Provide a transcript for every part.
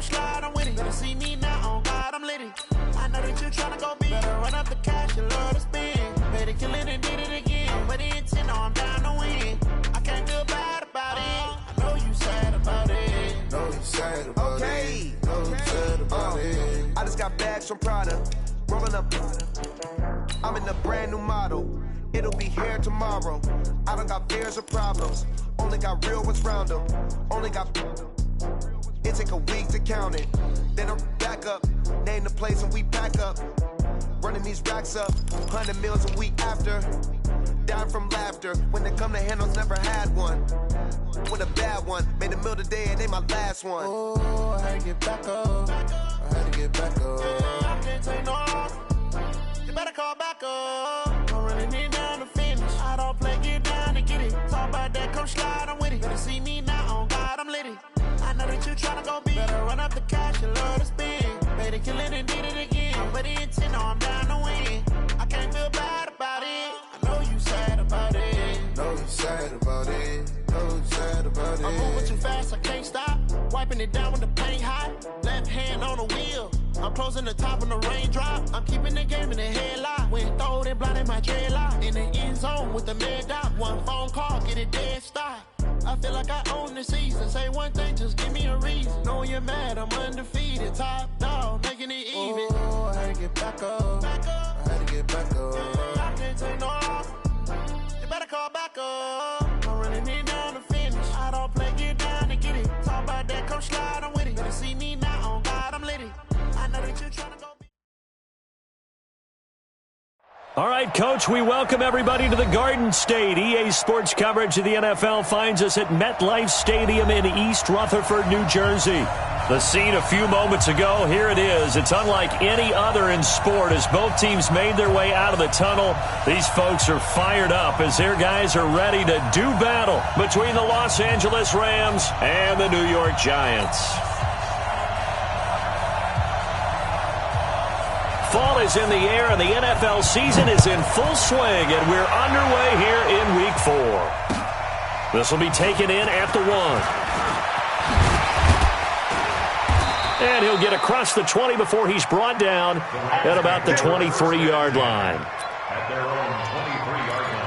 slide, I'm with it. Better see me now, on God, I'm litty. I know that you tryna go big. Better run up the cash, you love to spend. Better kill it and did it again. But the intent, no, I'm down to win. I can't feel bad about it. I know you sad about it. Know you sad about it. Know you sad about it. I just got bags from Prada. Rolling up. I'm in a brand new model. It'll be here tomorrow. I don't got fears or problems. Only got real ones round them. Only got. It take a week to count it. Then I'm back up. Name the place and we pack up. Running these racks up. 100 meals a week after. Dying from laughter. When they come to handles, never had one. With a bad one. Made a meal today and they my last one. Oh, I had to get back up. I had to get back up. I can't take no off. You better call back up. I'm running it down to finish. I don't play, get down to get it. Talk about that, come slide, I'm with it. Better see me now, on God, I'm litty. I know that you tryna go big. Better run up the cash, you love to spend. Better kill it and did it again. But the intent, no, I'm down to win. I can't feel bad about it. I know you sad about it. Know you sad about it. Know you sad about it. I'm moving too fast, I can't stop. Wiping it down with the paint hot. Left hand on the wheel. I'm closing the top when the raindrop. I'm keeping the game in the headlock. When throwed and blinded my dreadlock. In the end zone with the mad dot. One phone call, get it dead stop. I feel like I own the season. Say one thing, just give me a reason. Knowing you're mad, I'm undefeated. Top dog, making it even. Oh, I had to get back up. I had to get back up. I can't take no off. You better call back up. I'm running it down to finish. I don't play, get down to get it. Talk about that, come slide, I'm with it. Better see me now, on God, I'm litty. I know that you're trying to go. All right, Coach, we welcome everybody to the Garden State. EA Sports coverage of the NFL finds us at MetLife Stadium in East Rutherford, New Jersey. The scene a few moments ago, here it is. It's unlike any other in sport as both teams made their way out of the tunnel. These folks are fired up as their guys are ready to do battle between the Los Angeles Rams and the New York Giants. Fall is in the air, and the NFL season is in full swing, and we're underway here in Week 4. This will be taken in at the 1. And he'll get across the 20 before he's brought down at about the 23-yard line. At their own 23-yard line.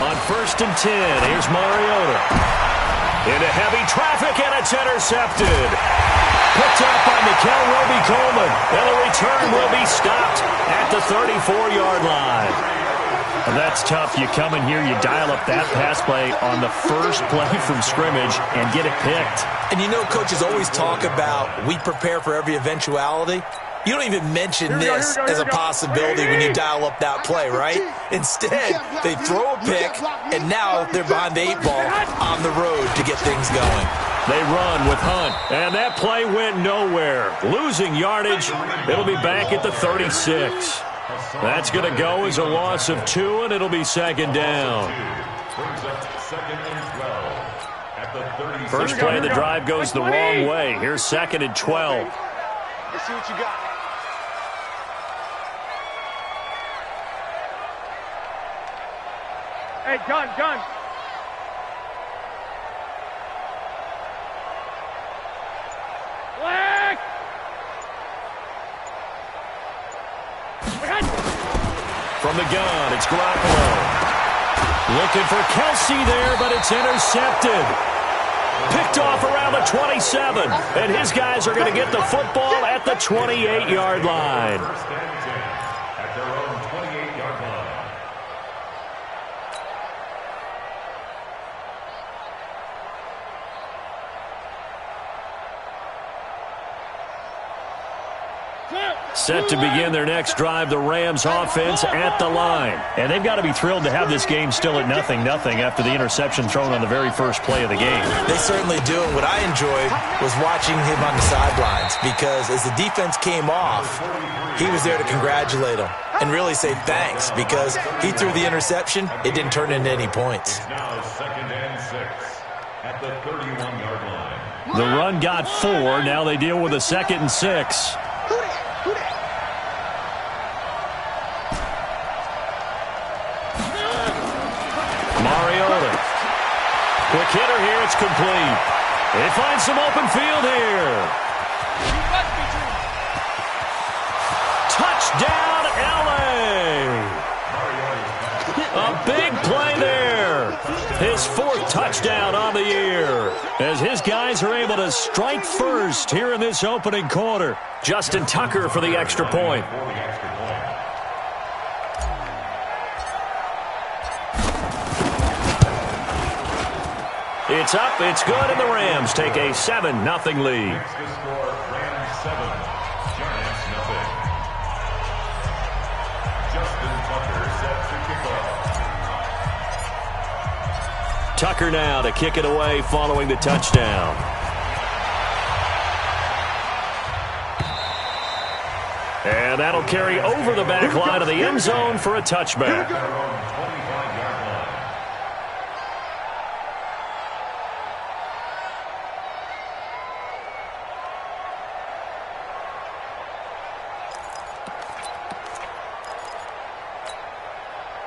On 1st and 10, here's Mariota. Into heavy traffic, and it's intercepted. Picked up by Mikel Roby-Coleman, and the return will be stopped at the 34-yard line. And that's tough. You come in here, you dial up that pass play on the first play from scrimmage and get it picked. And you know, coaches always talk about we prepare for every eventuality. You don't even mention this as a possibility when you dial up that play, right? Instead, they throw a pick, and now they're behind the 8 ball on the road to get things going. They run with Hunt, and that play went nowhere. Losing yardage, it'll be back at the 36. That's going to go as a loss of 2, and it'll be second down. First play of the drive goes the wrong way. Here's 2nd and 12. Let's see what you got. Hey, gun. Black! From the gun, it's Garoppolo. Looking for Kelsey there, but it's intercepted. Picked off around the 27, and his guys are going to get the football at the 28-yard line. At their own 28-yard line. Set to begin their next drive, the Rams offense at the line. And they've got to be thrilled to have this game still at 0-0 after the interception thrown on the very first play of the game. They certainly do, and what I enjoyed was watching him on the sidelines because as the defense came off, he was there to congratulate them. and really say thanks, because he threw the interception. It didn't turn into any points. It's now 2nd and 6 at the 31-yard line. The run got 4. Now they deal with a 2nd and 6. Mariota. Quick hitter here. It's complete. They find some open field here. Touchdown, LA. A big play there. His 4th touchdown on the year, as his guys are able to strike first here in this opening quarter. Justin Tucker for the extra point. It's up, it's good, and the Rams take a 7-0 lead. Next to score, Rams 7, Giants 0. Justin Tucker set to kick off. Tucker now to kick it away following the touchdown. And that'll carry over the back line of the end zone for a touchback.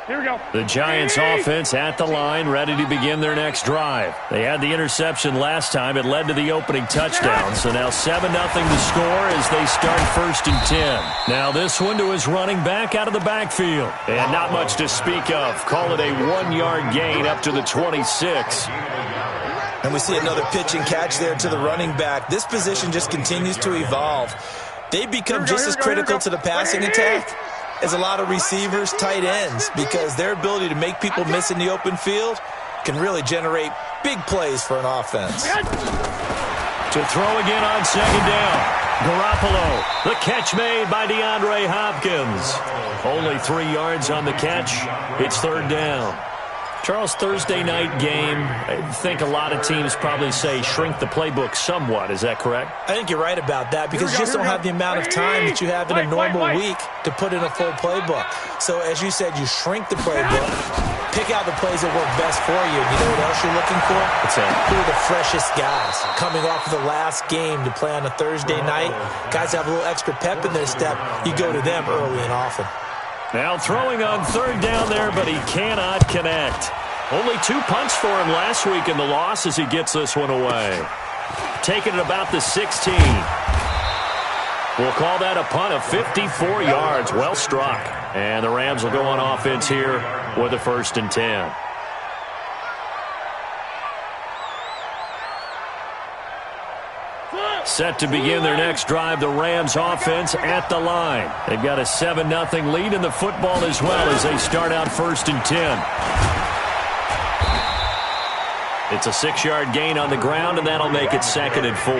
Here we go. The Giants offense at the line, ready to begin their next drive. They had the interception last time. It led to the opening touchdown. So now 7-0 to score as they start 1st and 10. Now this one to his running back out of the backfield. And not much to speak of. Call it a 1-yard gain up to the 26. And we see another pitch and catch there to the running back. This position just continues to evolve. They become just as critical to the passing attack as a lot of receivers, tight ends, because their ability to make people miss in the open field can really generate big plays for an offense. To throw again on 2nd down. Garoppolo. The catch made by DeAndre Hopkins. Only 3 yards on the catch. It's 3rd down. Charles, Thursday night game, I think a lot of teams probably say shrink the playbook somewhat. Is that correct? I think you're right about that, because you just don't have the amount of time that you have in a normal week to put in a full playbook. So as you said, you shrink the playbook, pick out the plays that work best for you. You know what else you're looking for? What's that? Who are the freshest guys coming off of the last game to play on a Thursday night? Guys have a little extra pep in their step. You go to them early and often. Now throwing on 3rd down there, but he cannot connect. Only 2 punts for him last week in the loss as he gets this one away. Taking it about the 16. We'll call that a punt of 54 yards. Well struck. And the Rams will go on offense here with a 1st and 10. Set to begin their next drive, the Rams offense at the line. They've got a 7-0 lead in the football as well as they start out 1st and 10. It's a 6-yard gain on the ground, and that'll make it 2nd and 4.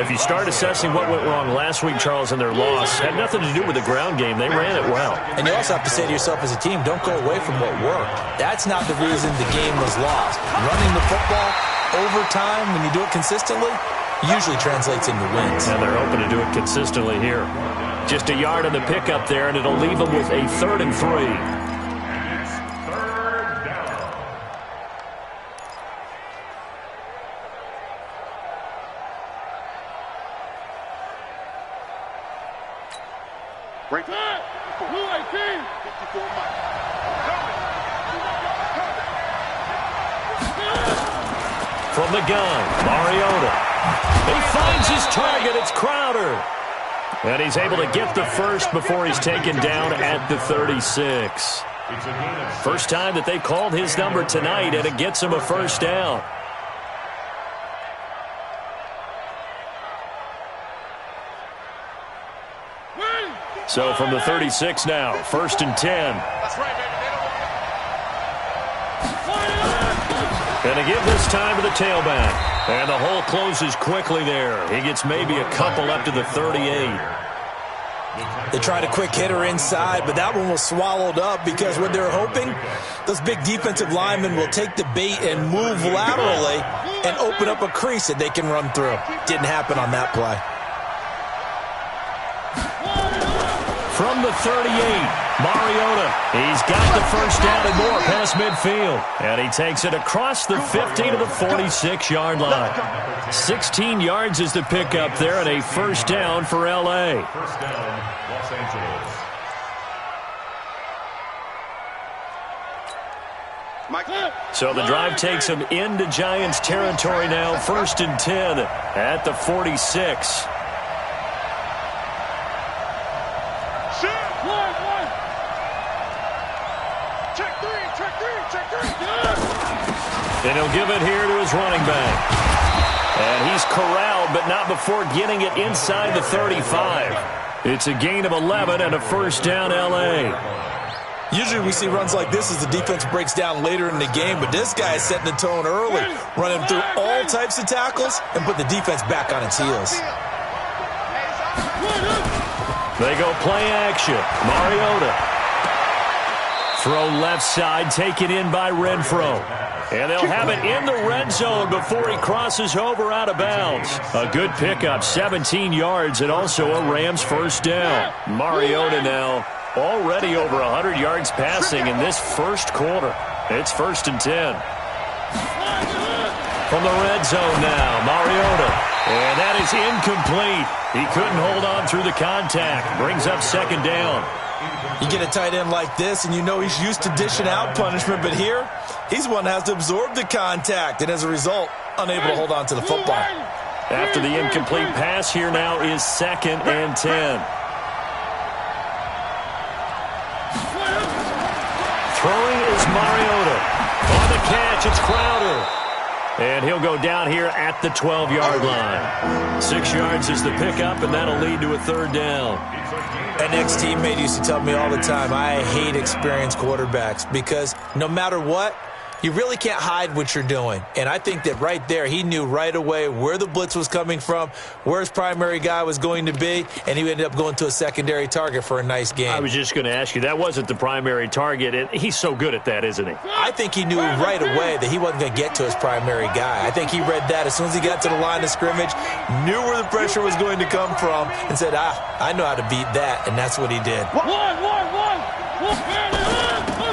If you start assessing what went wrong last week, Charles, in their loss, had nothing to do with the ground game. They ran it well. And you also have to say to yourself as a team, don't go away from what worked. That's not the reason the game was lost. Running the football over time, when you do it consistently, usually translates into wins. And they're hoping to do it consistently here. Just a yard on the pickup there, and it'll leave them with a 3rd and 3. And it's 3rd down. Break. Blue 18. 54 miles. From the gun, Mariota. He finds his target. It's Crowder. And he's able to get the first before he's taken down at the 36. First time that they've called his number tonight, and it gets him a 1st down. So from the 36 now, 1st and 10. That's right, baby. And to give this time to the tailback. And the hole closes quickly there. He gets maybe a couple up to the 38. They tried a quick hitter inside, but that one was swallowed up because what they're hoping, those big defensive linemen will take the bait and move laterally and open up a crease that they can run through. Didn't happen on that play. From the 38, Mariota. He's got the first down and more past midfield. And he takes it across the 50 to the 46-yard line. 16 yards is the pickup there and a first down for L.A. First down, Los Angeles. So the drive takes him into Giants territory now. 1st and 10 at the 46. And he'll give it here to his running back. And he's corralled, but not before getting it inside the 35. It's a gain of 11 and a first down L.A. Usually we see runs like this as the defense breaks down later in the game, but this guy is setting the tone early, running through all types of tackles and put the defense back on its heels. They go play action. Mariota. Throw left side, taken in by Renfro. And they'll have it in the red zone before he crosses over out of bounds. A good pickup, 17 yards, and also a Rams first down. Mariota now already over 100 yards passing in this first quarter. It's 1st and 10. From the red zone now, Mariota. And that is incomplete. He couldn't hold on through the contact. Brings up 2nd down. You get a tight end like this, and you know he's used to dishing out punishment, but here, he's one that has to absorb the contact, and as a result, unable to hold on to the football. After the incomplete pass, here now is 2nd and 10. Throwing is Mariota. On the catch, it's Crowder. And he'll go down here at the 12-yard line. 6 yards is the pickup, and that'll lead to a 3rd down. An ex-teammate used to tell me all the time, I hate experienced quarterbacks because no matter what, you really can't hide what you're doing. And I think that right there, he knew right away where the blitz was coming from, where his primary guy was going to be, and he ended up going to a secondary target for a nice game. I was just going to ask you, that wasn't the primary target, and he's so good at that, isn't he? I think he knew right away that he wasn't going to get to his primary guy. I think he read that as soon as he got to the line of scrimmage, knew where the pressure was going to come from, and said, I know how to beat that, and that's what he did.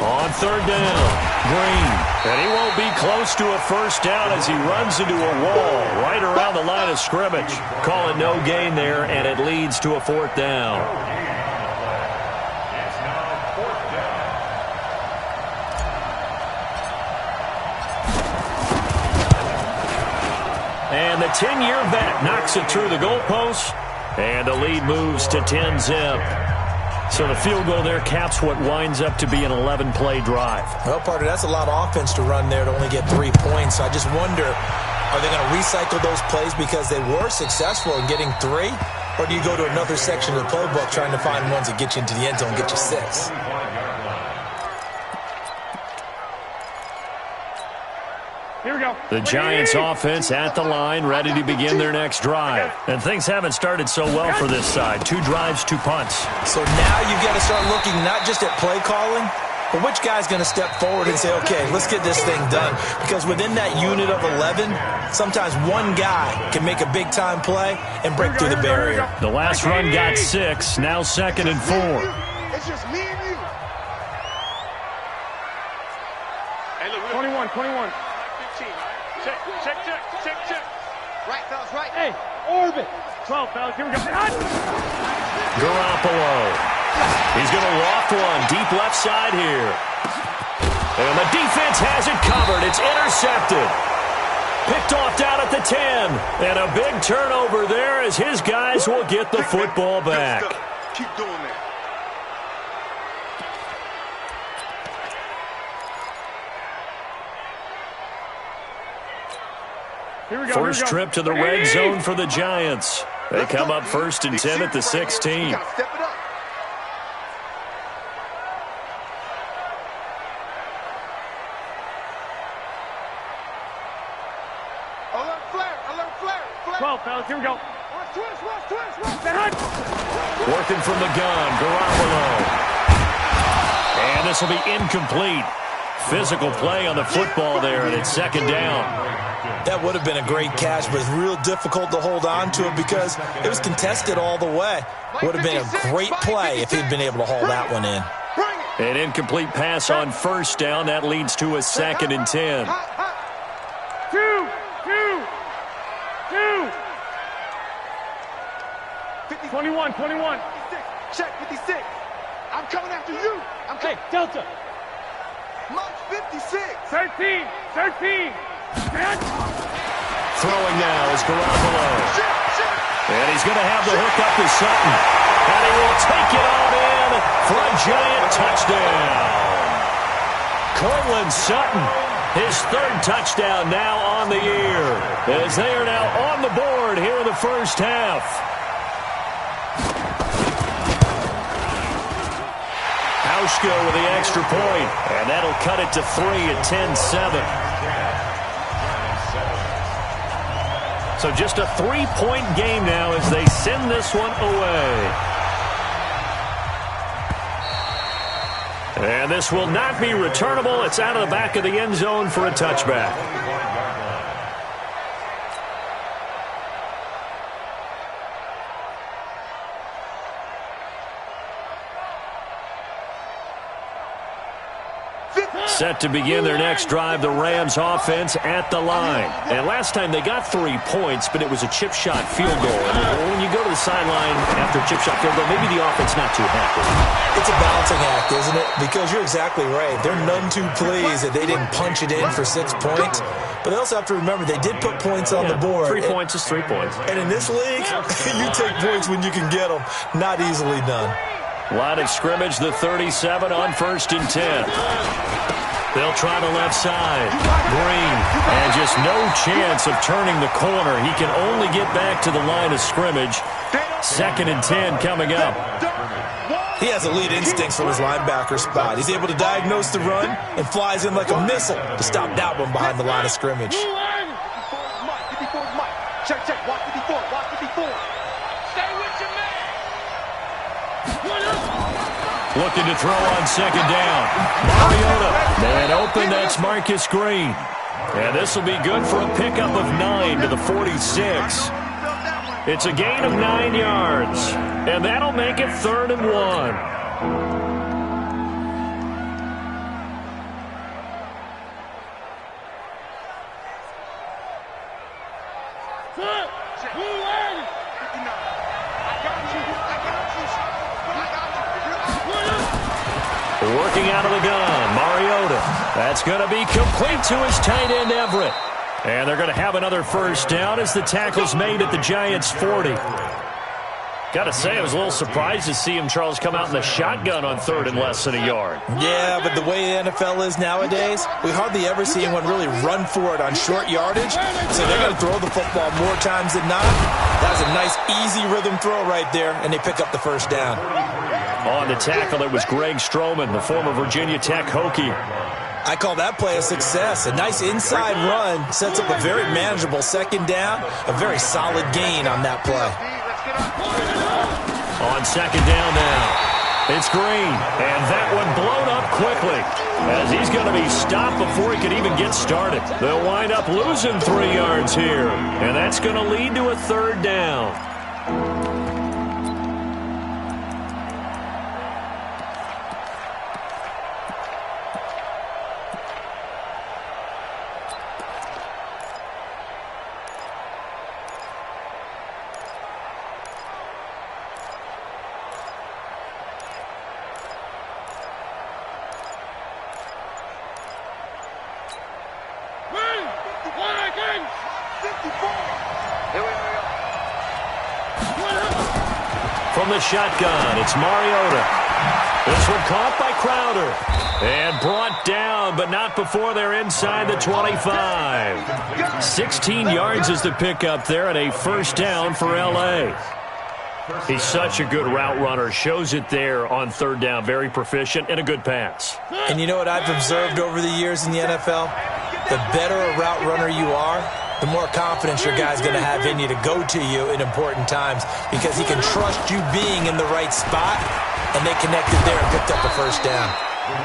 On 3rd down, Green. And he won't be close to a first down as he runs into a wall right around the line of scrimmage. Call it no gain there, and it leads to a 4th down. It's now 4th down. And the 10-year vet knocks it through the goalpost, and the lead moves to 10-zip. So the field goal there caps what winds up to be an 11-play drive. Well, partner, that's a lot of offense to run there to only get 3 points. I just wonder, are they going to recycle those plays because they were successful in getting 3? Or do you go to another section of the playbook trying to find ones that get you into the end zone and get you 6? Here we go. The Giants offense at the line, ready to begin their next drive. And things haven't started so well for this side. 2 drives, 2 punts. So now you've got to start looking not just at play calling, but which guy's going to step forward and say, okay, let's get this thing done. Because within that unit of 11, sometimes one guy can make a big-time play and break through the barrier. The last run got 6, now 2nd and 4. It's just me and you. Hey, look, 21, 21. Check. Right, fellas, right. Hey, orbit. 12, fellas, here we go. Garoppolo. He's going to loft one deep left side here. And the defense has it covered. It's intercepted. Picked off down at the 10. And a big turnover there as his guys will get the football back. Keep doing that. First trip to the red zone for the Giants. They come up 1st and 10 at the 16. Step it up. Alert flare. 12, fellas, here we go. Twist. Working from the gun, Garoppolo. And this will be incomplete. Physical play on the football there, and it's 2nd down. That would have been a great catch, but it's real difficult to hold on to it because it was contested all the way. Would have been a great play if he'd been able to hold that one in. An incomplete pass on first down. That leads to a 2nd and 10. 21. Check 56. I'm coming after you. I'm coming. Hey, Delta. Mark 56. 13. Throwing now is Garoppolo. And he's going to have the hook up to Sutton. And he will take it on in for a giant touchdown. Cortland Sutton, his 3rd touchdown now on the year, as they are now on the board here in the first half. Hauschka with the extra point, and that'll cut it to 3 at 10-7. So just a 3-point game now as they send this one away. And this will not be returnable. It's out of the back of the end zone for a touchback. Set to begin their next drive, the Rams offense at the line. And last time they got 3 points, but it was a chip shot field goal. And when you go to the sideline after a chip shot field goal, maybe the offense not too happy. It's a balancing act, isn't it? Because you're exactly right. They're none too pleased that they didn't punch it in for 6 points. But they also have to remember they did put points on the board. 3 points is 3 points. And in this league, you take points when you can get them. Not easily done. Line of scrimmage, the 37 on 1st and 10. They'll try the left side. Green, and just no chance of turning the corner. He can only get back to the line of scrimmage. 2nd and 10 coming up. He has elite instincts from his linebacker spot. He's able to diagnose the run and flies in like a missile to stop that one behind the line of scrimmage. 54 is Mike. Check. Watch 54. Stay with your man. Looking to throw on 2nd down. Mariota, man open, that's Marcus Green. And this will be good for a pickup of 9 to the 46. It's a gain of 9 yards. And that'll make it 3rd and 1. Working out of the gun, Mariota. That's going to be complete to his tight end, Everett. And they're going to have another first down as the tackle's made at the Giants' 40. Got to say, I was a little surprised to see him, Charles, come out in the shotgun on 3rd and less than a yard. Yeah, but the way the NFL is nowadays, we hardly ever see anyone really run for it on short yardage. So they're going to throw the football more times than not. That was a nice, easy rhythm throw right there, and they pick up the first down. On the tackle, it was Greg Stroman, the former Virginia Tech Hokie. I call that play a success. A nice inside run sets up a very manageable 2nd down. A very solid gain on that play. On 2nd down now, it's Green, and that one blown up quickly as he's going to be stopped before he could even get started. They'll wind up losing 3 yards here, and that's going to lead to a 3rd down. From the shotgun, it's Mariota. This one caught by Crowder. And brought down, but not before they're inside the 25. 16 yards is the pickup there, and a first down for L.A. He's such a good route runner. Shows it there on 3rd down. Very proficient and a good pass. And you know what I've observed over the years in the NFL? The better a route runner you are, the more confidence your guy's going to have in you to go to you in important times because he can trust you being in the right spot, and they connected there and picked up a first down.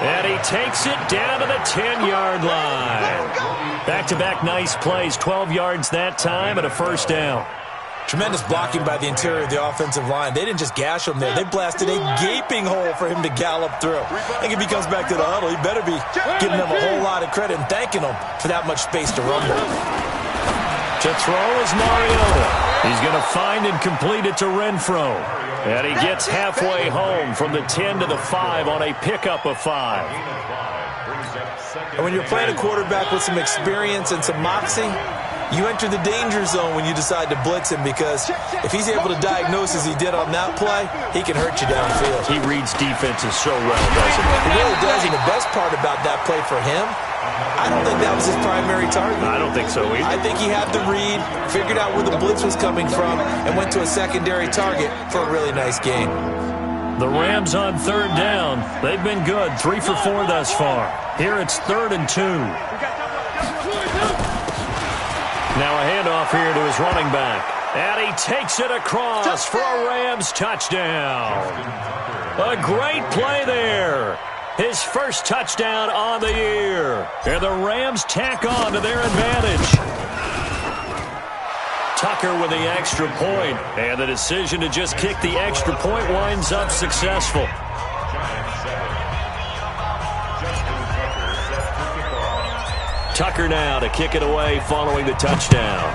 And he takes it down to the 10-yard line. Back-to-back nice plays, 12 yards that time and a first down. Tremendous blocking by the interior of the offensive line. They didn't just gash him there. They blasted a gaping hole for him to gallop through. I think if he comes back to the huddle, he better be giving them a whole lot of credit and thanking them for that much space to run with. To throw is Mariota. He's going to find and complete it to Renfro. And he gets halfway home from the 10 to the 5 on a pickup of 5. And when you're playing a quarterback with some experience and some moxie, you enter the danger zone when you decide to blitz him, because if he's able to diagnose as he did on that play, he can hurt you downfield. He reads defenses so well, doesn't he? He really does, and the best part about that play for him, I don't think that was his primary target. I don't think so either. I think he had the read, figured out where the blitz was coming from, and went to a secondary target for a really nice game. The Rams on third down. They've been good, 3 for 4 thus far. Here it's 3rd and 2. Now a handoff here to his running back. And he takes it across for a Rams touchdown. A great play there. His first touchdown on the year. And the Rams tack on to their advantage. Tucker with the extra point. And the decision to just kick the extra point winds up successful. Tucker now to kick it away following the touchdown.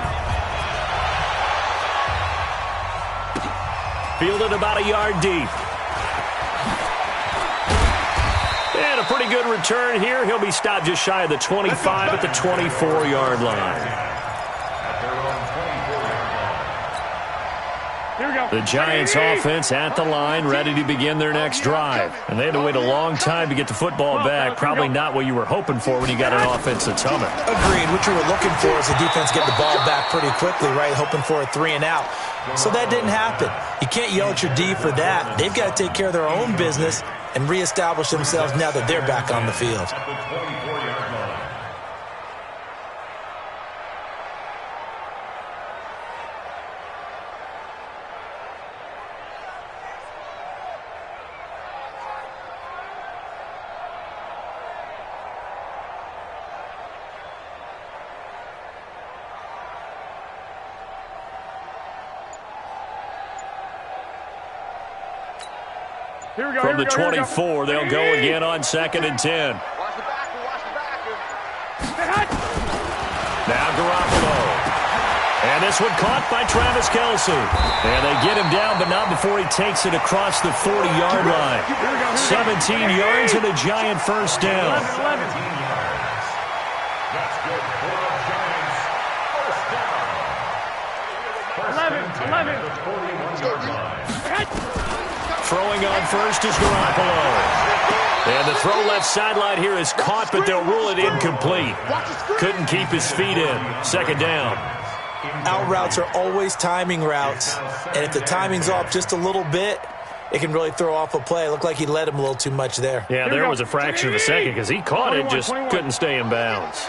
Fielded about a yard deep. And a pretty good return here. He'll be stopped just shy of the 25 at the 24-yard line. The Giants offense at the line, ready to begin their next drive. And they had to wait a long time to get the football back. Probably not what you were hoping for when you got an offense that's humming. Agreed. What you were looking for is the defense get the ball back pretty quickly, right? Hoping for a 3 and out. So that didn't happen. You can't yell at your D for that. They've got to take care of their own business and reestablish themselves now that they're back on the field. From the 24, they'll go again on 2nd and 10. Now Garoppolo. And this one caught by Travis Kelce. And they get him down, but not before he takes it across the 40-yard line. 17 yards and a Giant first down. Throwing on first is Garoppolo. And the throw left sideline here is caught, but they'll rule it incomplete. Couldn't keep his feet in. 2nd down. Out routes are always timing routes. And if the timing's off just a little bit, it can really throw off a play. It looked like he led him a little too much there. Yeah, there was a fraction of a second because he caught it, just couldn't stay in bounds.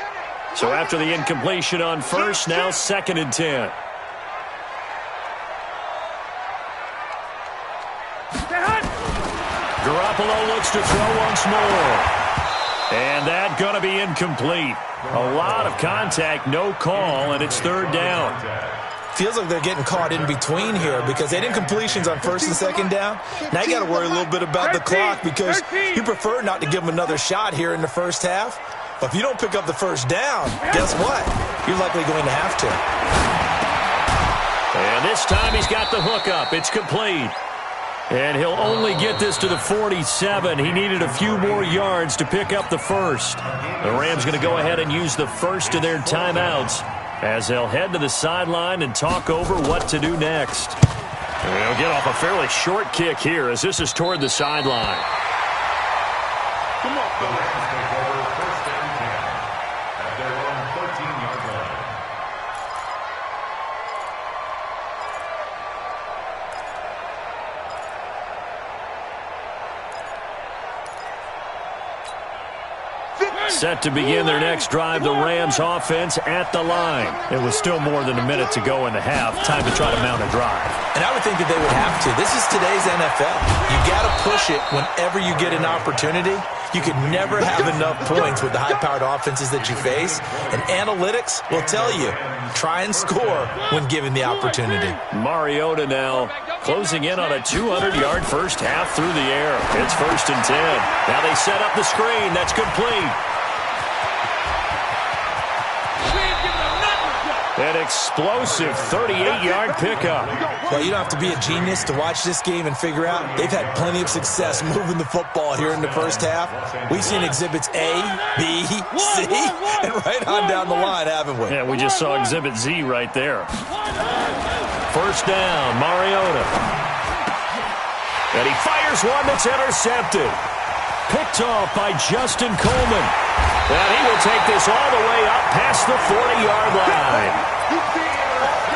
So after the incompletion on first, now 2nd and 10. Garoppolo looks to throw once more. And that going to be incomplete. A lot of contact, no call, and it's 3rd down. Feels like they're getting caught in between here because they did incompletions on 1st and 2nd down. Now you got to worry a little bit about the clock because you prefer not to give them another shot here in the first half. But if you don't pick up the first down, guess what? You're likely going to have to. And this time he's got the hook up. It's complete. And he'll only get this to the 47. He needed a few more yards to pick up the first. The Rams going to go ahead and use the first of their timeouts as they'll head to the sideline and talk over what to do next. And they'll get off a fairly short kick here as this is toward the sideline. Come on. The Rams take over 1st and 10 at their own 13-yard line. Set to begin their next drive, the Rams offense at the line. It was still more than a minute to go in the half. Time to try to mount a drive. And I would think that they would have to. This is today's NFL. You got to push it whenever you get an opportunity. You could never have enough points with the high-powered offenses that you face. And analytics will tell you, try and score when given the opportunity. Mariota now closing in on a 200-yard first half through the air. It's 1st and 10. Now they set up the screen. That's complete. An explosive 38-yard pickup. Well, you don't have to be a genius to watch this game and figure out they've had plenty of success moving the football here in the first half. We've seen exhibits A, B, C, and right on down the line, haven't we? Yeah, we just saw exhibit Z right there. First down, Mariota. And he fires one that's intercepted. Picked off by Justin Coleman. And he will take this all the way up past the 40-yard line.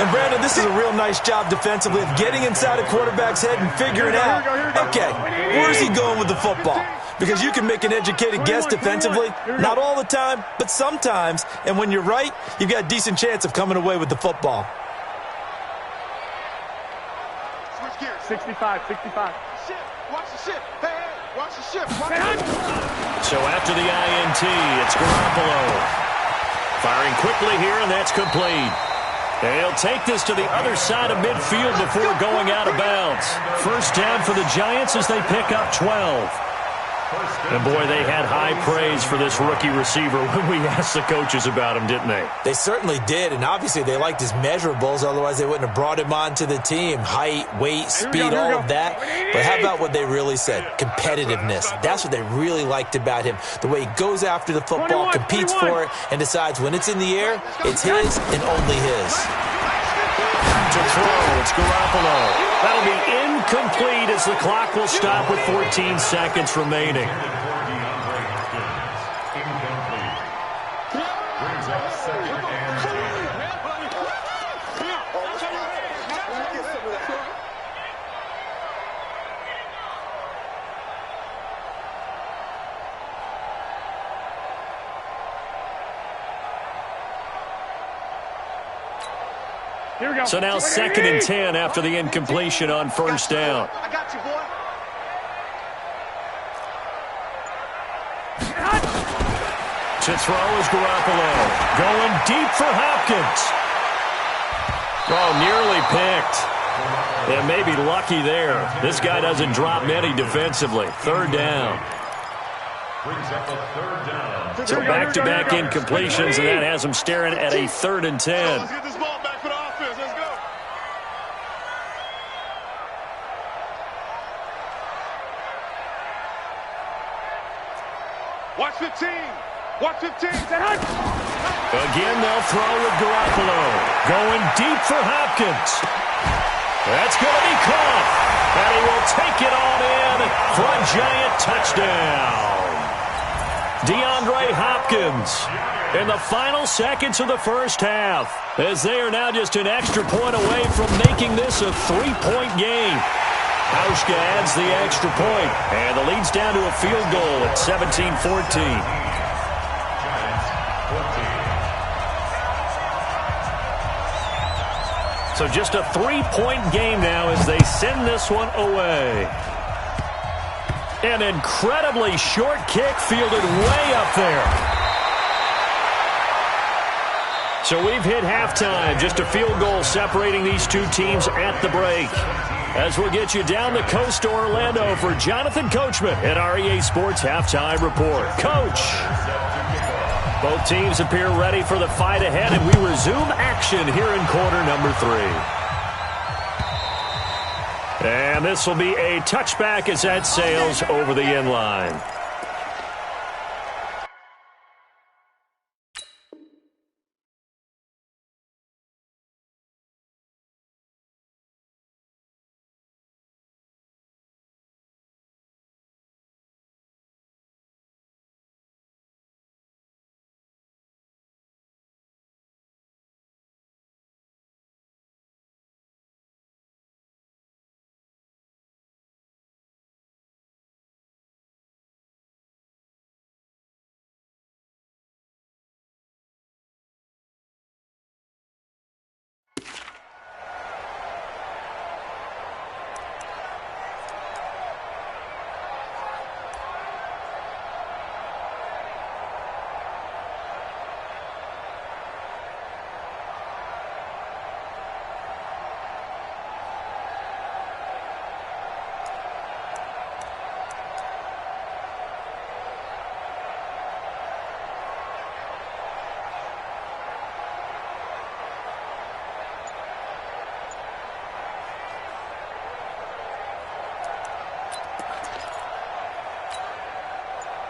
And, Brandon, this is a real nice job defensively of getting inside a quarterback's head and figuring out, okay, where's he going with the football? Because you can make an educated guess defensively, not all the time, but sometimes. And when you're right, you've got a decent chance of coming away with the football. 65. Watch the ship. Hey, watch the ship. So after the INT, it's Garoppolo. Firing quickly here, and that's complete. They'll take this to the other side of midfield before going out of bounds. First down for the Giants as they pick up 12. And, boy, they had high praise for this rookie receiver when we asked the coaches about him, didn't they? They certainly did, and obviously they liked his measurables, otherwise they wouldn't have brought him onto the team. Height, weight, speed, all of that. But how about what they really said? Competitiveness. That's what they really liked about him. The way he goes after the football, competes for it, and decides when it's in the air, it's his and only his. To throw, it's Garoppolo. That'll be incomplete as the clock will stop with 14 seconds remaining. Brings up 2nd and 10. So now 2nd and 10 after the incompletion on first down. I got you, boy. To throw is Garoppolo. Going deep for Hopkins. Oh, nearly picked. And maybe lucky there. This guy doesn't drop many defensively. 3rd down. Brings up a 3rd down. So back-to-back incompletions, and that has him staring at a 3rd and 10. Let's get this ball back for the offense. Let's go. Watch 15. Watch 15. Again, they'll throw with Garoppolo. Going deep for Hopkins. That's going to be caught. And he will take it on in for a giant touchdown. DeAndre Hopkins in the final seconds of the first half, as they are now just an extra point away from making this a 3-point game. Hauschka adds the extra point, and the lead's down to a field goal at 17-14. So just a 3-point game now as they send this one away. An incredibly short kick fielded way up there. So we've hit halftime. Just a field goal separating these two teams at the break. As we'll get you down the coast to Orlando for Jonathan Coachman at our EA Sports Halftime Report. Coach. Both teams appear ready for the fight ahead, and we resume action here in quarter number 3. And this will be a touchback as that sails over the end line.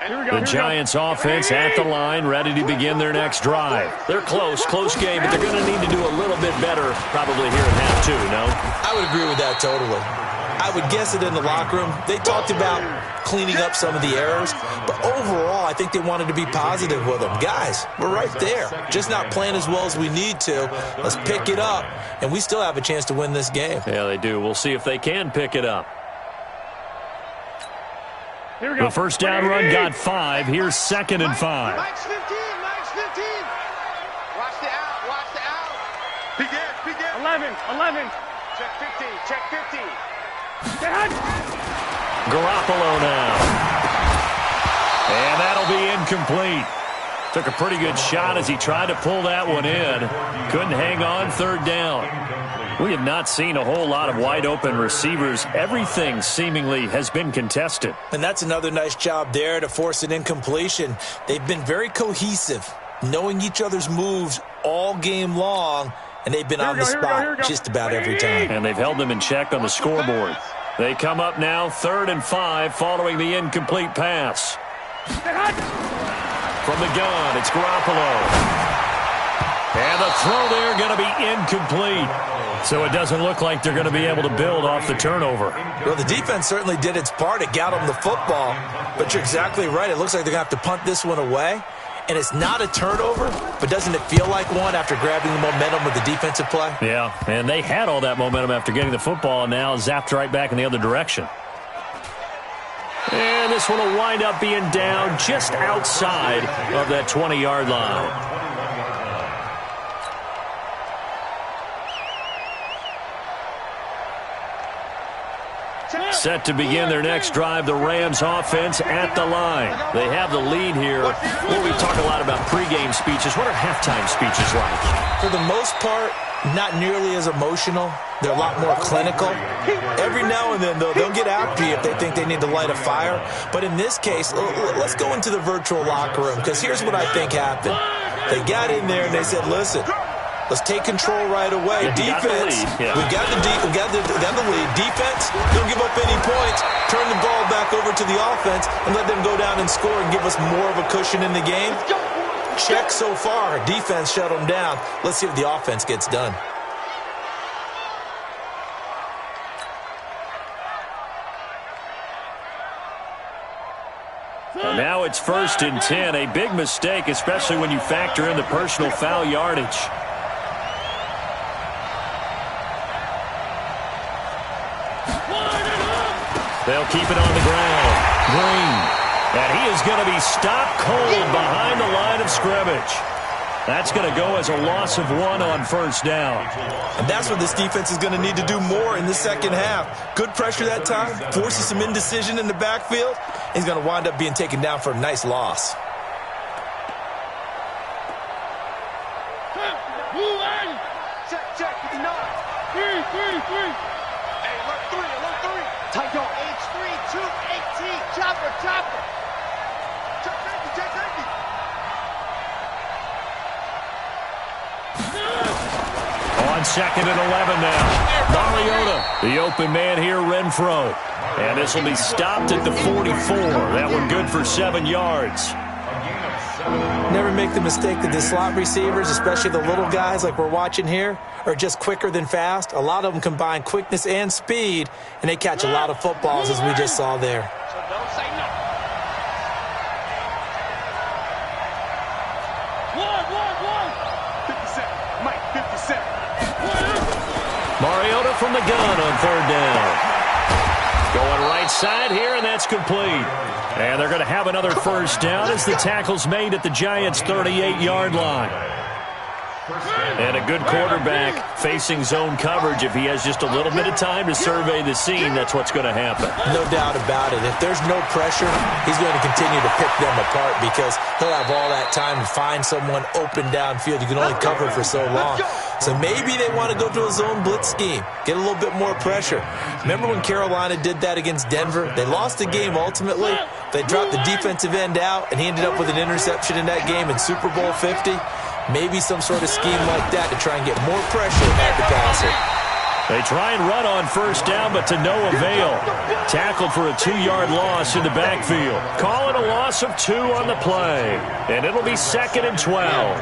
The Giants offense at the line, ready to begin their next drive. They're close game, but they're going to need to do a little bit better probably here in half two, no? I would agree with that totally. I would guess it in the locker room. They talked about cleaning up some of the errors, but overall, I think they wanted to be positive with them. Guys, we're right there. Just not playing as well as we need to. Let's pick it up, and we still have a chance to win this game. Yeah, they do. We'll see if they can pick it up. The first down run got 5. Here's 2nd and 5. Mike's 15. Watch the out. Begin. 11. Check 15. Garoppolo now. And that'll be incomplete. Took a pretty good shot as he tried to pull that one in. Couldn't hang on, 3rd down. We have not seen a whole lot of wide-open receivers. Everything seemingly has been contested. And that's another nice job there to force an incompletion. They've been very cohesive, knowing each other's moves all game long, and they've been on the spot just about every time. And they've held them in check on the scoreboard. They come up now 3rd and 5 following the incomplete pass. From the gun, it's Garoppolo. And the throw there going to be incomplete. So it doesn't look like they're going to be able to build off the turnover. Well, the defense certainly did its part. It got them the football. But you're exactly right. It looks like they're going to have to punt this one away. And it's not a turnover, but doesn't it feel like one after grabbing the momentum with the defensive play? Yeah, and they had all that momentum after getting the football, and now zapped right back in the other direction. And this one will wind up being down just outside of that 20-yard line. Set to begin their next drive, the Rams offense at the line. They have the lead here. Well, we talk a lot about pregame speeches. What are halftime speeches like? For the most part, not nearly as emotional. They're a lot more clinical. Every now and then, though, they'll get after you if they think they need to light a fire. But in this case, let's go into the virtual locker room, because here's what I think happened. They got in there and they said, listen, let's take control right away. Defense, we got the lead. Defense, don't give up any points. Turn the ball back over to the offense and let them go down and score and give us more of a cushion in the game. Check so far. Defense shut them down. Let's see if the offense gets done. Now it's 1st and 10. A big mistake, especially when you factor in the personal foul yardage. They'll keep it on the ground. Green. And he is going to be stopped cold behind the line of scrimmage. That's going to go as a loss of 1 on 1st down. And that's what this defense is going to need to do more in the second half. Good pressure that time. Forces some indecision in the backfield. He's going to wind up being taken down for a nice loss. Check. 9. 3. Hey, alert 3. Tight go. H3, 2, 18. Chopper. Check safety. On 2nd and 11 now. Mariota, the open man here, Renfro. And this will be stopped at the 44. That one good for 7 yards. Never make the mistake that the slot receivers, especially the little guys like we're watching here, are just quicker than fast. A lot of them combine quickness and speed, and they catch a lot of footballs, as we just saw there. So don't say no. One. 57. Mike, 57. Mariota from the gun on 3rd down. Going right side here, and that's complete. And they're going to have another 1st down as the tackle's made at the Giants' 38-yard line. And a good quarterback facing zone coverage. If he has just a little bit of time to survey the scene, that's what's going to happen. No doubt about it. If there's no pressure, he's going to continue to pick them apart because he'll have all that time to find someone open downfield. You can only cover for so long. So maybe they want to go to a zone blitz scheme, get a little bit more pressure. Remember when Carolina did that against Denver? They lost the game ultimately. They dropped the defensive end out, and he ended up with an interception in that game in Super Bowl 50. Maybe some sort of scheme like that to try and get more pressure at the passer. They try and run on first down, but to no avail. Tackled for a 2-yard loss in the backfield. Call it a loss of 2 on the play. And it'll be 2nd and 12.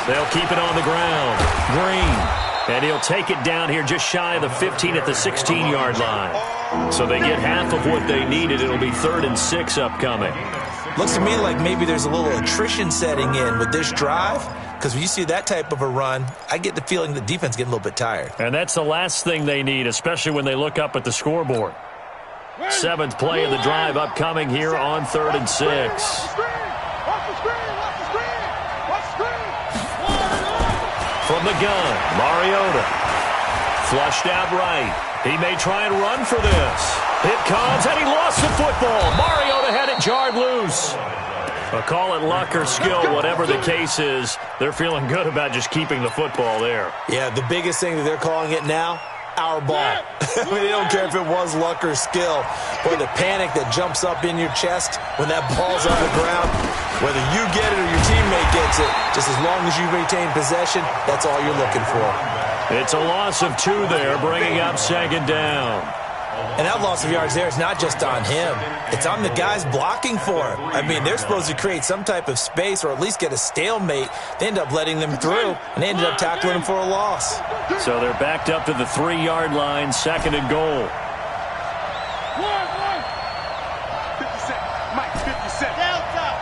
They'll keep it on the ground. Green. And he'll take it down here just shy of the 15 at the 16-yard line. So they get half of what they needed. It'll be 3rd and 6 upcoming. Looks to me like maybe there's a little attrition setting in with this drive. Because when you see that type of a run, I get the feeling the defense getting a little bit tired. And that's the last thing they need, especially when they look up at the scoreboard. 7th play of the drive upcoming here on 3rd and 6. From the gun, Mariota. Flushed out right. He may try and run for this. It comes, and he lost the football. Mariota had it jarred loose. I'll call it luck or skill, whatever the case is. They're feeling good about just keeping the football there. Yeah, the biggest thing that they're calling it now, our ball. I mean, they don't care if it was luck or skill. Boy, the panic that jumps up in your chest when that ball's on the ground, whether you get it or your teammate gets it, just as long as you retain possession, that's all you're looking for. It's a loss of 2 there, bringing up 2nd down. And that loss of yards there is not just on him. It's on the guys blocking for him. I mean, they're supposed to create some type of space or at least get a stalemate. They end up letting them through, and they ended up tackling him for a loss. So they're backed up to the 3-yard line, 2nd and goal. 50 Mike, 50 Cent. Delta.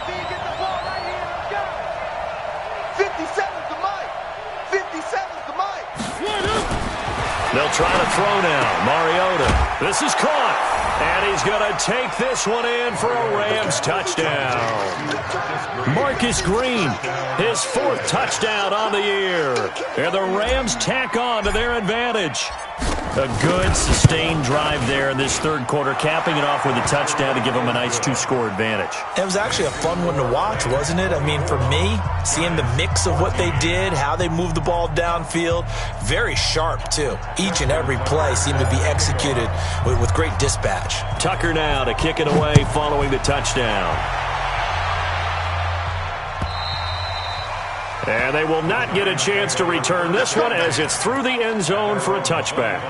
Get the ball right here. Let's go. 57's the Mike. 57's the Mike. They'll try to throw now. Mariota. This is caught. And he's going to take this one in for a Rams touchdown. Marcus Green, his 4th touchdown on the year. And the Rams tack on to their advantage. A good, sustained drive there in this 3rd quarter, capping it off with a touchdown to give them a nice 2-score advantage. It was actually a fun one to watch, wasn't it? I mean, for me, seeing the mix of what they did, how they moved the ball downfield, very sharp, too. Each and every play seemed to be executed with great dispatch. Tucker now to kick it away following the touchdown. And they will not get a chance to return this one as it's through the end zone for a touchback.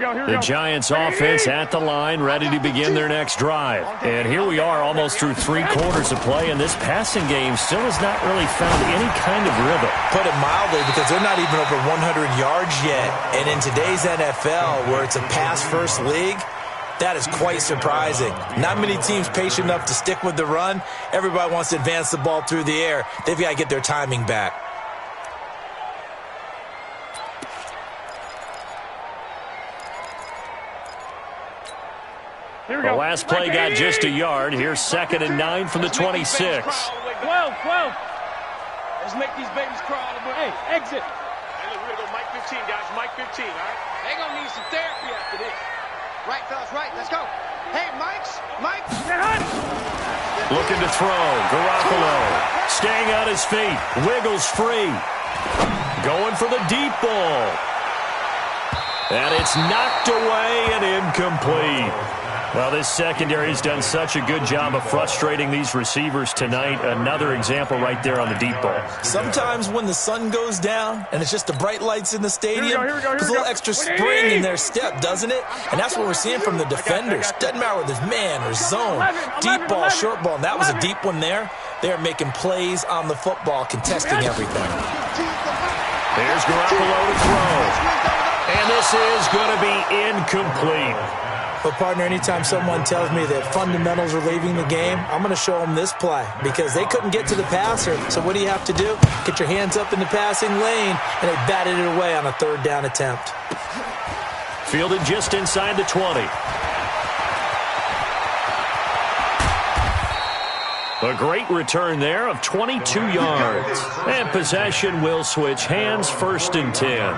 The Giants offense at the line, ready to begin their next drive. And here we are almost through 3 quarters of play, and this passing game still has not really found any kind of rhythm. Put it mildly, because they're not even over 100 yards yet. And in today's NFL, where it's a pass-first league, that is quite surprising. Not many teams patient enough to stick with the run. Everybody wants to advance the ball through the air. They've got to get their timing back. The last play got just a yard. Here's 2nd and 9 from the 26. 12. Let's make these babies crawl a little bit. Hey, exit. Hey, look, we're going to go Mike 15, guys. Mike 15, all right? They're going to need some therapy after this. Right, fellas, right. Let's go. Hey, Mike. Looking to throw. Garoppolo staying on his feet. Wiggles free. Going for the deep ball. And it's knocked away and incomplete. Well, this secondary has done such a good job of frustrating these receivers tonight. Another example right there on the deep ball. Sometimes when the sun goes down and it's just the bright lights in the stadium, there's a little extra spring in their step, doesn't it? And that's what we're seeing from the defenders. Doesn't matter whether it's man or zone, deep ball, short ball. And that was a deep one there. They're making plays on the football, contesting everything. There's Garoppolo to throw. And this is going to be incomplete. But, partner, anytime someone tells me that fundamentals are leaving the game, I'm going to show them this play because they couldn't get to the passer. So what do you have to do? Get your hands up in the passing lane, and they batted it away on a 3rd down attempt. Fielded just inside the 20. A great return there of 22 yards. And possession will switch hands, 1st and 10.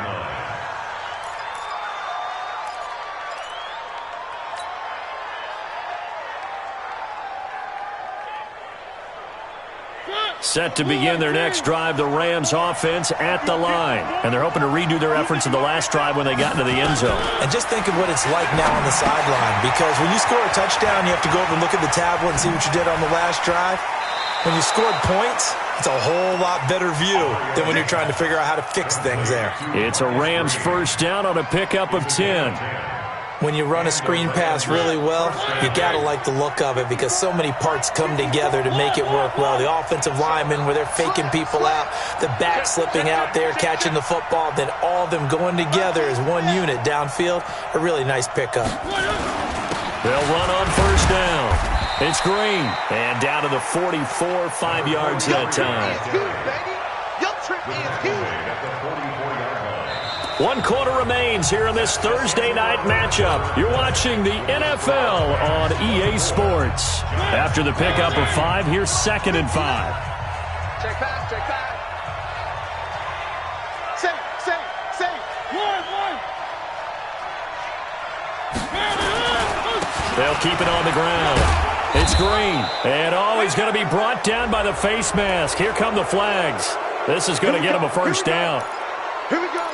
Set to begin their next drive, the Rams offense at the line. And they're hoping to redo their efforts in the last drive when they got into the end zone. And just think of what it's like now on the sideline, because when you score a touchdown, you have to go over and look at the tablet and see what you did on the last drive. When you scored points, it's a whole lot better view than when you're trying to figure out how to fix things there. It's a Rams 1st down on a pickup of 10. When you run a screen pass really well, you got to like the look of it because so many parts come together to make it work well. The offensive linemen, where they're faking people out, the back slipping out there, catching the football, then all of them going together as one unit downfield. A really nice pickup. They'll run on 1st down. It's Green. And down to the 44, 5 yards that time. Your trip is huge. 1 quarter remains here in this Thursday night matchup. You're watching the NFL on EA Sports. After the pickup of 5, here's 2nd and 5. Check back, check back. Safe. 1. They'll keep it on the ground. It's Green. And he's going to be brought down by the face mask. Here come the flags. This is going to get him a 1st down. Here we go.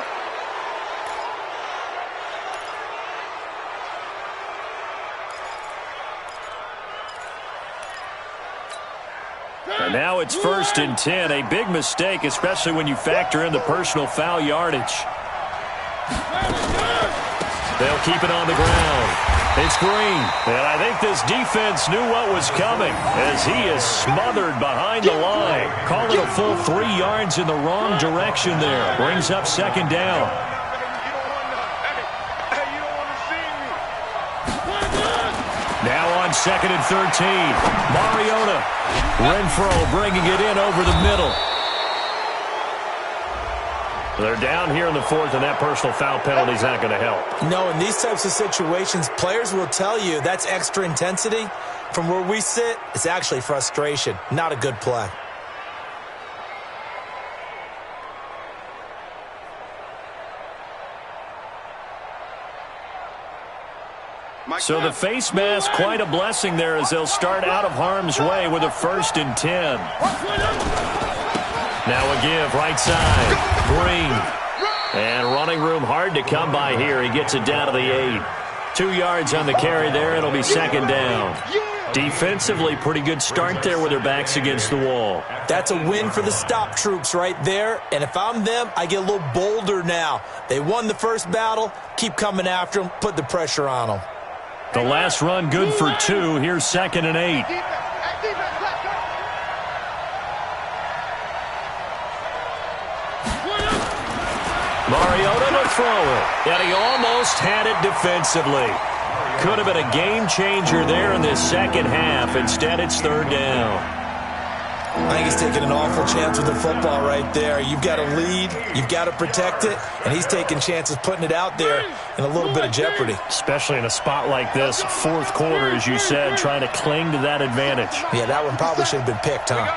And now it's 1st and 10. A big mistake, especially when you factor in the personal foul yardage. They'll keep it on the ground. It's Green. And I think this defense knew what was coming as he is smothered behind the line. Call it a full 3 yards in the wrong direction there. Brings up 2nd down. Now on 2nd and 13. Mariota. Renfro bringing it in over the middle. They're down here in the 4th, and that personal foul penalty is not going to help. No, in these types of situations, players will tell you that's extra intensity. From where we sit, it's actually frustration. Not a good play. So the face mask, quite a blessing there as they'll start out of harm's way with a 1st and 10. Now a give, right side. Green. And running room hard to come by here. He gets it down to the 8. 2 yards on the carry there. It'll be 2nd down. Defensively, pretty good start there with their backs against the wall. That's a win for the stop troops right there. And if I'm them, I get a little bolder now. They won the first battle. Keep coming after them. Put the pressure on them. The last run good for 2. Here's 2nd and 8. Mariota to throw it. And he almost had it defensively. Could have been a game changer there in this second half. Instead, it's 3rd down. I think he's taking an awful chance with the football right there. You've got to lead, you've got to protect it, and he's taking chances putting it out there in a little bit of jeopardy. Especially in a spot like this, 4th quarter, as you said, trying to cling to that advantage. Yeah, that one probably should have been picked, huh?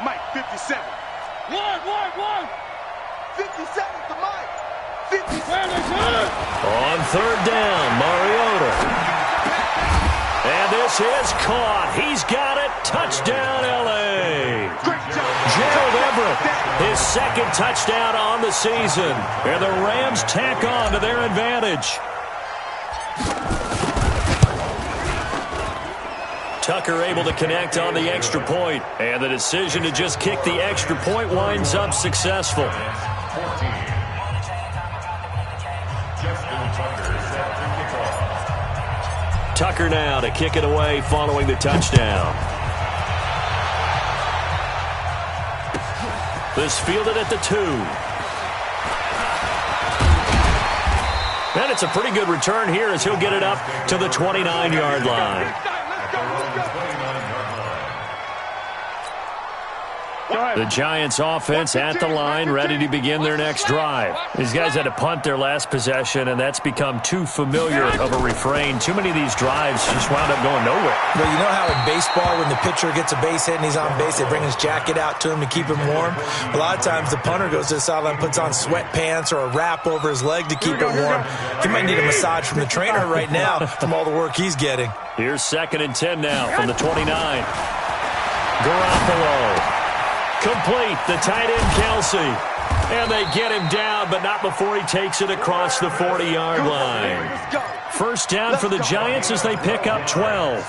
Mike, 57. 1. 57 to Mike. 57. On 3rd down, Mariota. And this is caught. He's got it. Touchdown, L.A. Gerald Everett, his 2nd touchdown on the season. And the Rams tack on to their advantage. Tucker able to connect on the extra point. And the decision to just kick the extra point winds up successful. Tucker now to kick it away following the touchdown. This fielded at the 2. And it's a pretty good return here as he'll get it up to the 29-yard line. The Giants offense at the line, ready to begin their next drive. These guys had to punt their last possession, and that's become too familiar of a refrain. Too many of these drives just wound up going nowhere. Well, you know how in baseball, when the pitcher gets a base hit and he's on base, they bring his jacket out to him to keep him warm? A lot of times the punter goes to the sideline, puts on sweatpants or a wrap over his leg to keep it warm. He might need a massage from the trainer right now from all the work he's getting. Here's 2nd and 10 now from the 29. Garoppolo. Complete, the tight end, Kelsey. And they get him down, but not before he takes it across the 40-yard line. First down for the Giants as they pick up 12.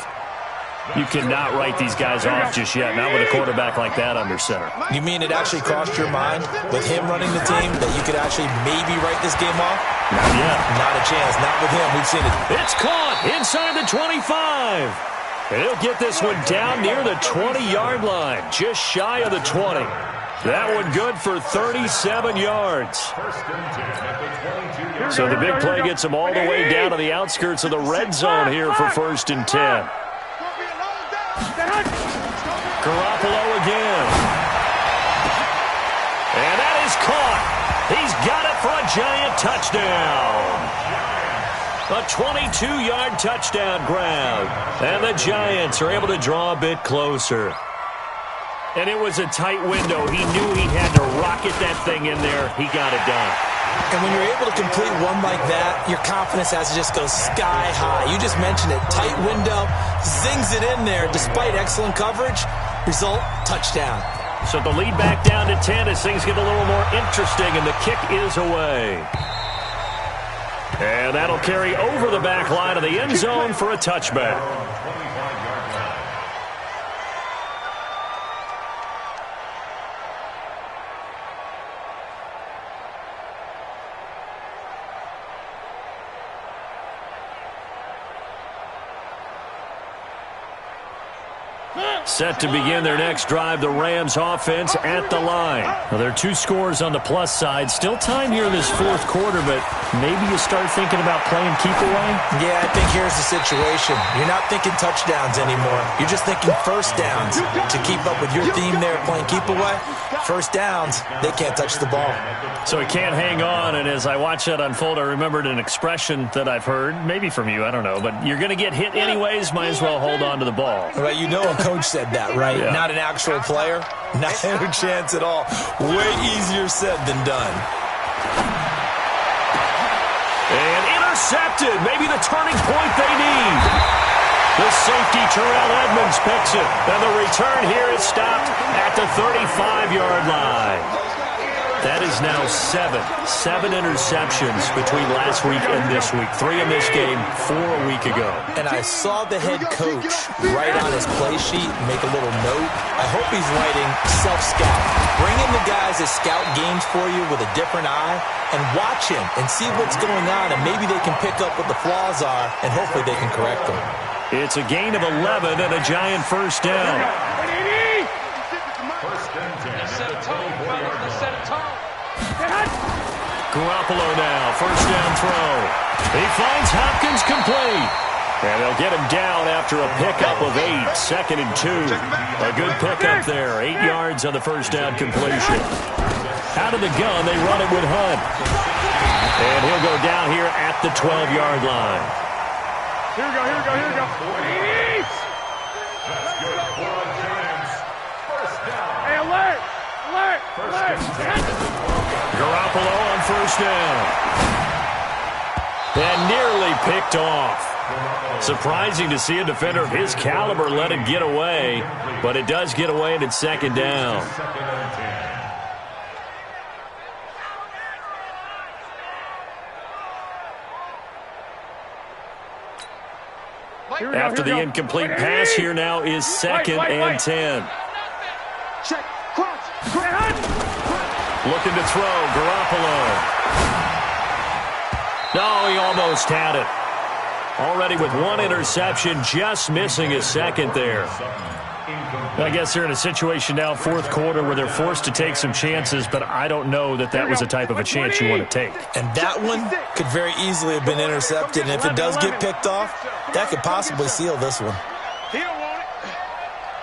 You cannot write these guys off just yet, not with a quarterback like that under center. You mean it actually crossed your mind with him running the team that you could actually maybe write this game off? Not yet. Not a chance. Not with him. We've seen it. It's caught inside the 25. And he'll get this one down near the 20-yard line, just shy of the 20. That one good for 37 yards. So the big play gets him all the way down to the outskirts of the red zone here for 1st and 10. Garoppolo again. And that is caught. He's got it for a Giant touchdown. A 22-yard touchdown grab. And the Giants are able to draw a bit closer. And it was a tight window. He knew he had to rocket that thing in there. He got it done. And when you're able to complete one like that, your confidence has to just go sky high. You just mentioned it. Tight window, zings it in there despite excellent coverage. Result, touchdown. So the lead back down to 10 as things get a little more interesting, and the kick is away. And that'll carry over the back line of the end zone for a touchback. Set to begin their next drive, the Rams offense at the line. Well, there are 2 scores on the plus side. Still time here in this 4th quarter, but maybe you start thinking about playing keep away? Yeah, I think here's the situation. You're not thinking touchdowns anymore. You're just thinking first downs. To keep up with your theme there, playing keep away, first downs, they can't touch the ball. So he can't hang on, and as I watched that unfold, I remembered an expression that I've heard, maybe from you, I don't know, but you're going to get hit anyways, might as well hold on to the ball. Well, you know a coach said that, right? Yeah. Not an actual player. Not a chance at all. Way easier said than done. And intercepted. Maybe the turning point they need. The safety, Terrell Edmonds, picks it. And the return here is stopped at the 35-yard line. That is now 7 interceptions between last week and this week. 3 in this game, 4 a week ago. And I saw the head coach write on his play sheet, make a little note. I hope he's writing self-scout. Bring in the guys that scout games for you with a different eye and watch him and see what's going on, and maybe they can pick up what the flaws are, and hopefully they can correct them. It's a gain of 11 and a Giant first down. Garoppolo now, first down throw. He finds Hopkins complete. And they'll get him down after a pickup of 8, 2nd and 2. A good pickup there, 8 yards on the first down completion. Out of the gun, they run it with Hunt. And he'll go down here at the 12-yard line. Here we go, here we go, here we go. That's good for the Giants. First down. Hey, alert! Alert! Alert! Garoppolo on first down. And nearly picked off. Surprising to see a defender of his caliber let it get away, but it does get away and it's 2nd down. After the incomplete pass, here now is 2nd and 10. Check. Crouch. Looking to throw, Garoppolo. No, he almost had it. Already with 1 interception, just missing his 2nd there. I guess they're in a situation now, 4th quarter, where they're forced to take some chances, but I don't know that that was the type of a chance you want to take. And that one could very easily have been intercepted, and if it does get picked off, that could possibly seal this one.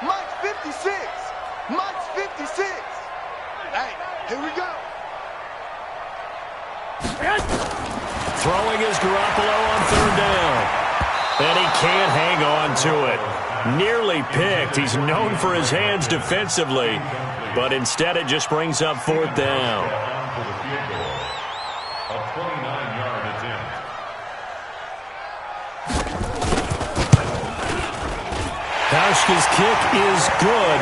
Mike's 56. Mike's 56. Throwing is Garoppolo on third down. And he can't hang on to it. Nearly picked. He's known for his hands defensively, but instead it just brings up fourth down. For the field goal, a 29-yard attempt. Pauschke's kick is good,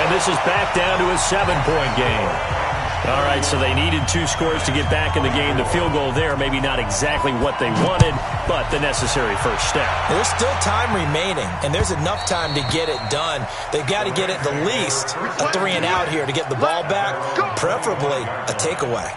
and this is back down to a 7-point game. All right, so they needed 2 scores to get back in the game. The field goal there, maybe not exactly what they wanted, but the necessary first step. There's still time remaining, and there's enough time to get it done. They've got to get at the least a 3-and-out here to get the ball back, preferably a takeaway.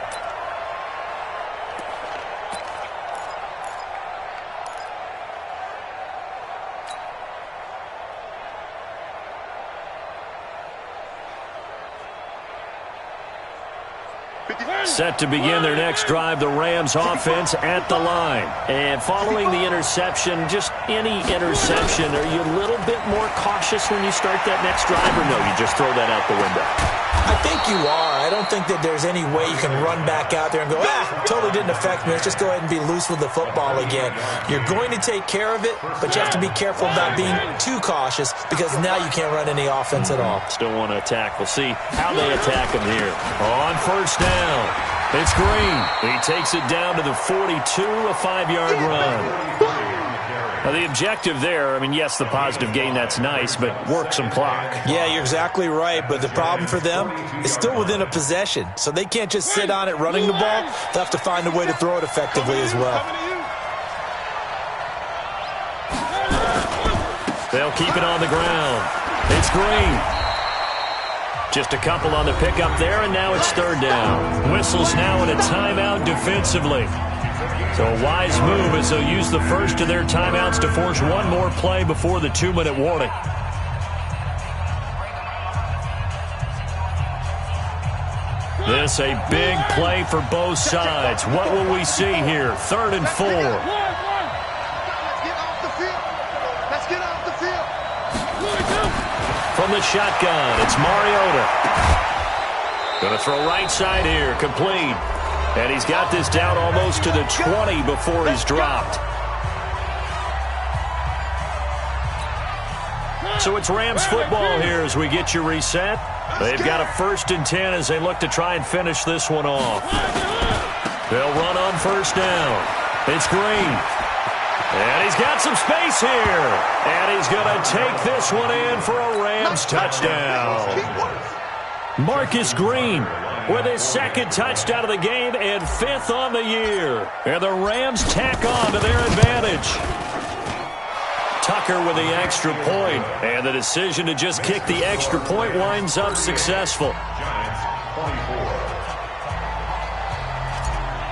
Set to begin their next drive, the Rams offense at the line. And following the interception, just any interception, are you a little bit more cautious when you start that next drive, or no, you just throw that out the window? I think you are. I don't think that there's any way you can run back out there and go, totally didn't affect me. Let's just go ahead and be loose with the football again. You're going to take care of it, but you have to be careful about being too cautious because now you can't run any offense at all. Still want to attack. We'll see how they attack him here. On first down, it's Green. He takes it down to the 42, a 5-yard run. Now, the objective there, I mean, yes, the positive gain, that's nice, but work some clock. Yeah, you're exactly right, but the problem for them is still within a possession, so they can't just sit on it running the ball. They'll have to find a way to throw it effectively as well. They'll keep it on the ground. It's Green. Just a couple on the pickup there, and now it's third down. Whistles now in a timeout defensively. So a wise move as they'll use the first of their timeouts to force one more play before the 2-minute warning. This a big play for both sides. What will we see here? 3rd and 4. Let's get off the field. Let's get off the field. From the shotgun, it's Mariota. Going to throw right side here, complete. And he's got this down almost to the 20 before he's dropped. So it's Rams football here as we get you reset. They've got a 1st and 10 as they look to try and finish this one off. They'll run on first down. It's Green. And he's got some space here. And he's going to take this one in for a Rams touchdown. Marcus Green with his 2nd touchdown of the game and 5th on the year. And the Rams tack on to their advantage. Tucker with the extra point, and the decision to just kick the extra point winds up successful. Giants 24.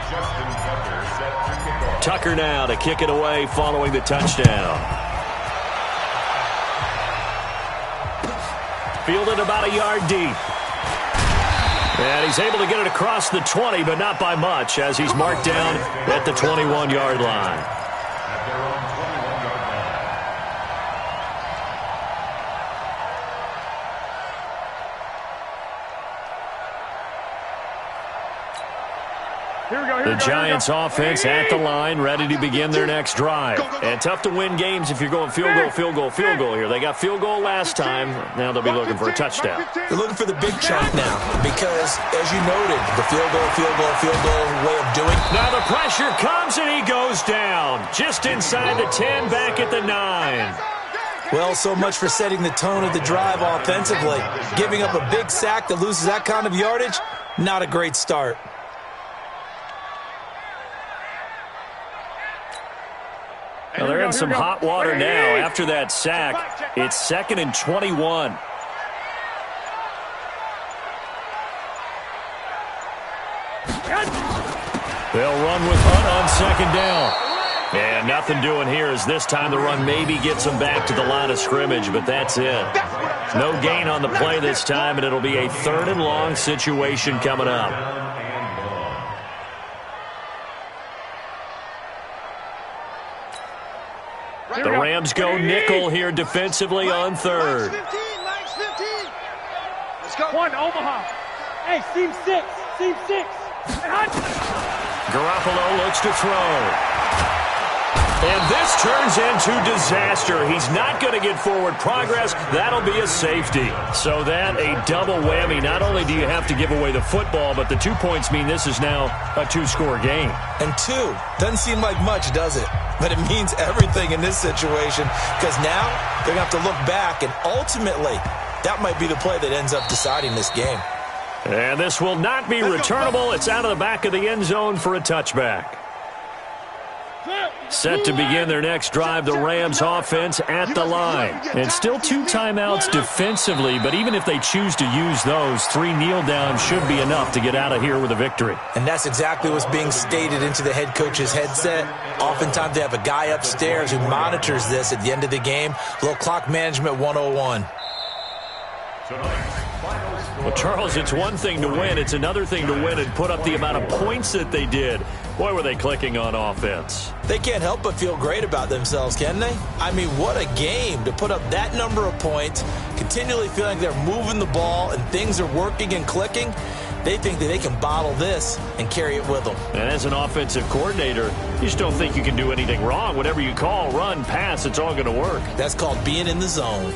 Justin Tucker set to kick off. Tucker now to kick it away following the touchdown. Fielded about a yard deep. And he's able to get it across the 20, but not by much, as he's marked down at the 21-yard line. At their own 21-yard line. The Giants offense at the line, ready to begin their next drive. And tough to win games if you're going field goal, field goal, field goal here. They got field goal last time. Now they'll be looking for a touchdown. They're looking for the big chunk now because, as you noted, the field goal way of doing. Now the pressure comes and he goes down. Just inside the 10, back at the 9. Well, so much for setting the tone of the drive offensively. Giving up a big sack that loses that kind of yardage, not a great start. Well, they're in some hot water now after that sack. It's 2nd and 21. They'll run with Hunt on 2nd down. And nothing doing here as this time the run maybe gets them back to the line of scrimmage, but that's it. No gain on the play this time, and it'll be a 3rd and long situation coming up. The Rams go nickel here defensively on 3rd. Max 15. Let's go. 1, Omaha. Hey, seam 6. Seam 6. Garoppolo looks to throw. And this turns into disaster. He's not going to get forward progress. That'll be a safety. So that a double whammy. Not only do you have to give away the football, but the 2 points mean this is now a 2-score game. And 2 doesn't seem like much, does it? But it means everything in this situation, because now they're going to have to look back, and ultimately that might be the play that ends up deciding this game. And this will not be returnable. It's out of the back of the end zone for a touchback. Set to begin their next drive, the Rams offense at the line. And still 2 timeouts defensively, but even if they choose to use those, 3 kneel downs should be enough to get out of here with a victory. And that's exactly what's being stated into the head coach's headset. Oftentimes they have a guy upstairs who monitors this at the end of the game. A little clock management 101. Well, Charles, it's one thing to win. It's another thing to win and put up the amount of points that they did. Boy, were they clicking on offense. They can't help but feel great about themselves, can they? I mean, what a game to put up that number of points, continually feeling they're moving the ball and things are working and clicking. They think that they can bottle this and carry it with them. And as an offensive coordinator, you just don't think you can do anything wrong. Whatever you call, run, pass, it's all going to work. That's called being in the zone.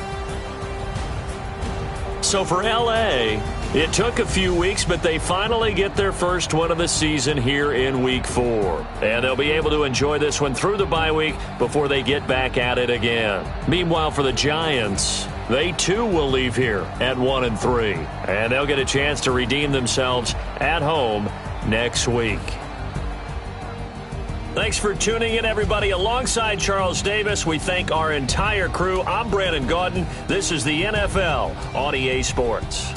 So for L.A., it took a few weeks, but they finally get their first win of the season here in Week 4. And they'll be able to enjoy this one through the bye week before they get back at it again. Meanwhile, for the Giants, they too will leave here at 1-3. And they'll get a chance to redeem themselves at home next week. Thanks for tuning in, everybody. Alongside Charles Davis, we thank our entire crew. I'm Brandon Gaudin. This is the NFL on EA Sports.